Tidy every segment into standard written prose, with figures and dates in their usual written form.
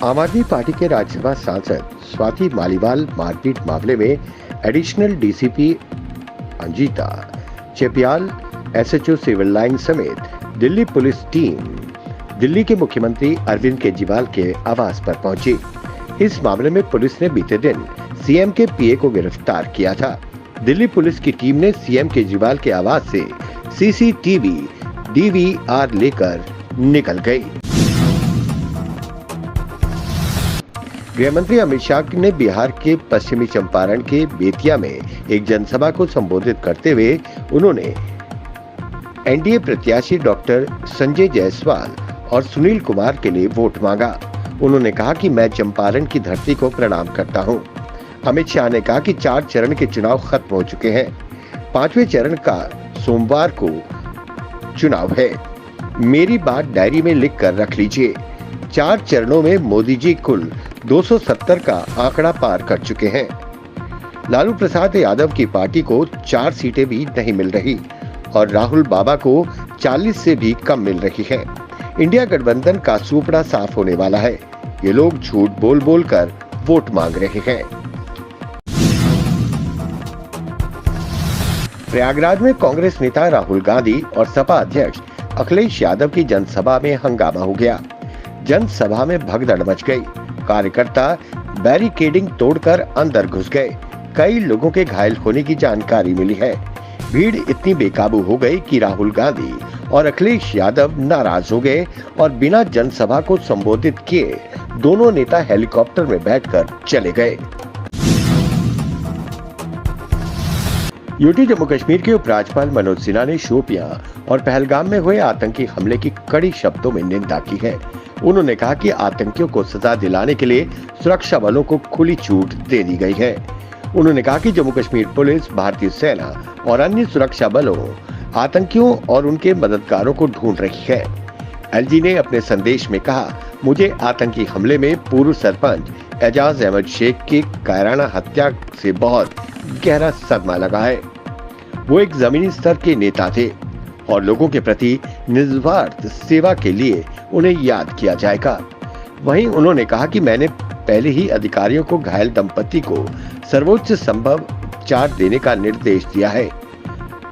आम आदमी पार्टी के राज्यसभा सांसद स्वाति मालीवाल मारपीट मामले में additional DCP Anjita Chepyala, SHO civil line समेत दिल्ली पुलिस टीम दिल्ली के मुख्यमंत्री अरविंद केजरीवाल के आवास पर पहुंची। इस मामले में पुलिस ने बीते दिन सीएम के पीए को गिरफ्तार किया था। दिल्ली पुलिस की टीम ने सीएम केजरीवाल के आवास से सीसीटीवी डीवीआर लेकर निकल गई। गृहमंत्री अमित शाह ने बिहार के पश्चिमी चंपारण के बेतिया में एक जनसभा को संबोधित करते हुए उन्होंने एनडीए प्रत्याशी डॉक्टर संजय जायसवाल और सुनील कुमार के लिए वोट मांगा। उन्होंने कहा कि मैं चंपारण की धरती को प्रणाम करता हूं। अमित शाह ने कहा कि 4 चरण के चुनाव खत्म हो चुके हैं। 5वें चरण का सोमवार को चुनाव है। मेरी बात डायरी में लिख कर रख लीजिए। 4 चरणों में मोदी जी कुल 270 का आंकड़ा पार कर चुके हैं। लालू प्रसाद यादव की पार्टी को 4 सीटें भी नहीं मिल रही और राहुल बाबा को 40 से भी कम मिल रही है। इंडिया गठबंधन का सुपड़ा साफ होने वाला है। ये लोग झूठ बोल बोल कर वोट मांग रहे हैं। प्रयागराज में कांग्रेस नेता राहुल गांधी और सपा अध्यक्ष अखिलेश यादव की जनसभा में हंगामा हो गया। जनसभा में भगदड़ मच गई। कार्यकर्ता बैरिकेडिंग तोड़कर अंदर घुस गए। कई लोगों के घायल होने की जानकारी मिली है। भीड़ इतनी बेकाबू हो गई कि राहुल गांधी और अखिलेश यादव नाराज हो गए और बिना जनसभा को संबोधित किए दोनों नेता हेलीकॉप्टर में बैठकर चले गए। यूटी जम्मू कश्मीर के उपराज्यपाल मनोज सिन्हा ने शोपियां और पहलगाम में हुए आतंकी हमले की कड़ी शब्दों में निंदा की है। उन्होंने कहा कि आतंकियों को सजा दिलाने के लिए सुरक्षा बलों को खुली छूट दे दी गई है। उन्होंने कहा कि जम्मू कश्मीर पुलिस, भारतीय सेना और अन्य सुरक्षा बलों आतंकियों और उनके मददगारों को ढूंढ रही है। एलजी ने अपने संदेश में कहा, मुझे आतंकी हमले में पूर्व सरपंच एजाज अहमद शेख की कायराना हत्या से बहुत गहरा सदमा लगा है। वो एक जमीनी स्तर के नेता थे और लोगों के प्रति निस्वार्थ सेवा के लिए उन्हें याद किया जाएगा। वहीं उन्होंने कहा कि मैंने पहले ही अधिकारियों को घायल दंपति को सर्वोच्च संभव उपचार देने का निर्देश दिया है।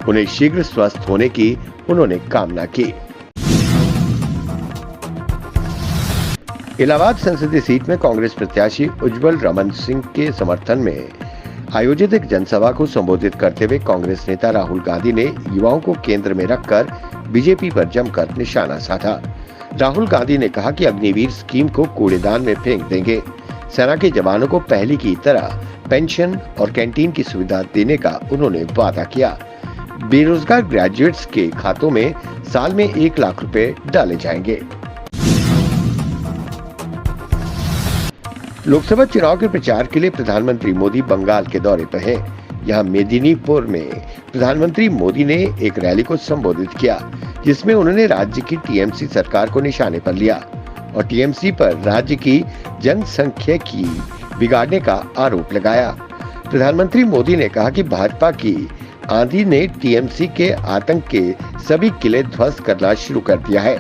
उन्हें शीघ्र स्वस्थ होने की उन्होंने कामना की। इलाहाबाद संसदीय सीट में कांग्रेस प्रत्याशी उज्जवल रमन सिंह के समर्थन में आयोजित एक जनसभा को संबोधित करते हुए कांग्रेस नेता राहुल गांधी ने युवाओं को केंद्र में रखकर बीजेपी पर जमकर निशाना साधा। राहुल गांधी ने कहा कि अग्निवीर स्कीम को कूड़ेदान में फेंक देंगे। सेना के जवानों को पहले की तरह पेंशन और कैंटीन की सुविधा देने का उन्होंने वादा किया। बेरोजगार ग्रेजुएट्स के खातों में साल में 1 लाख रुपए डाले जाएंगे। लोकसभा चुनाव के प्रचार के लिए प्रधानमंत्री मोदी बंगाल के दौरे पर हैं। यहाँ मेदिनीपुर में प्रधानमंत्री मोदी ने एक रैली को संबोधित किया, जिसमें उन्होंने राज्य की टीएमसी सरकार को निशाने पर लिया और टीएमसी पर राज्य की जनसंख्यिकी बिगाड़ने का आरोप लगाया। प्रधानमंत्री मोदी ने कहा कि भाजपा की आंधी ने टीएमसी के आतंक के सभी किले ध्वस्त करना शुरू कर दिया है,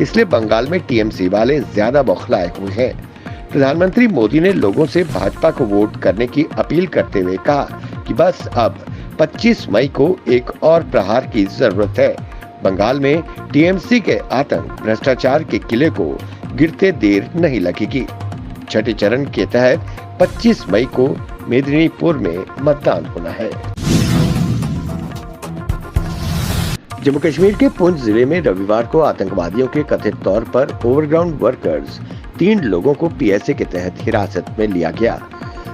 इसलिए बंगाल में टीएमसी वाले ज्यादा बौखलाए हुए हैं। प्रधानमंत्री मोदी ने लोगों से भाजपा को वोट करने की अपील करते हुए कहा कि बस अब 25 मई को एक और प्रहार की जरूरत है। बंगाल में टीएमसी के आतंक भ्रष्टाचार के किले को गिरते देर नहीं लगेगी। छठे चरण के तहत 25 मई को मेदिनीपुर में मतदान होना है। जम्मू कश्मीर के पुंछ जिले में रविवार को आतंकवादियों के कथित तौर पर ओवरग्राउंड वर्कर्स 3 लोगों को पीएसए के तहत हिरासत में लिया गया।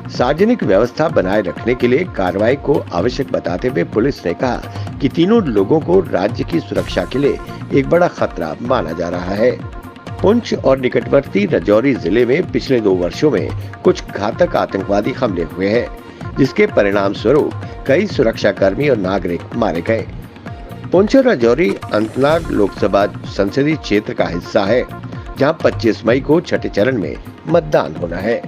सार्वजनिक व्यवस्था बनाए रखने के लिए कार्रवाई को आवश्यक बताते हुए पुलिस ने कहा कि तीनों लोगों को राज्य की सुरक्षा के लिए एक बड़ा खतरा माना जा रहा है। पुंछ और निकटवर्ती राजौरी जिले में पिछले 2 वर्षों में कुछ घातक आतंकवादी हमले हुए हैं, जिसके परिणाम स्वरूप कई सुरक्षाकर्मी और नागरिक मारे गए। पुंछ और राजौरी अनंतनाग लोकसभा संसदीय क्षेत्र का हिस्सा है, जहां 25 मई को छठे चरण में मतदान होना है।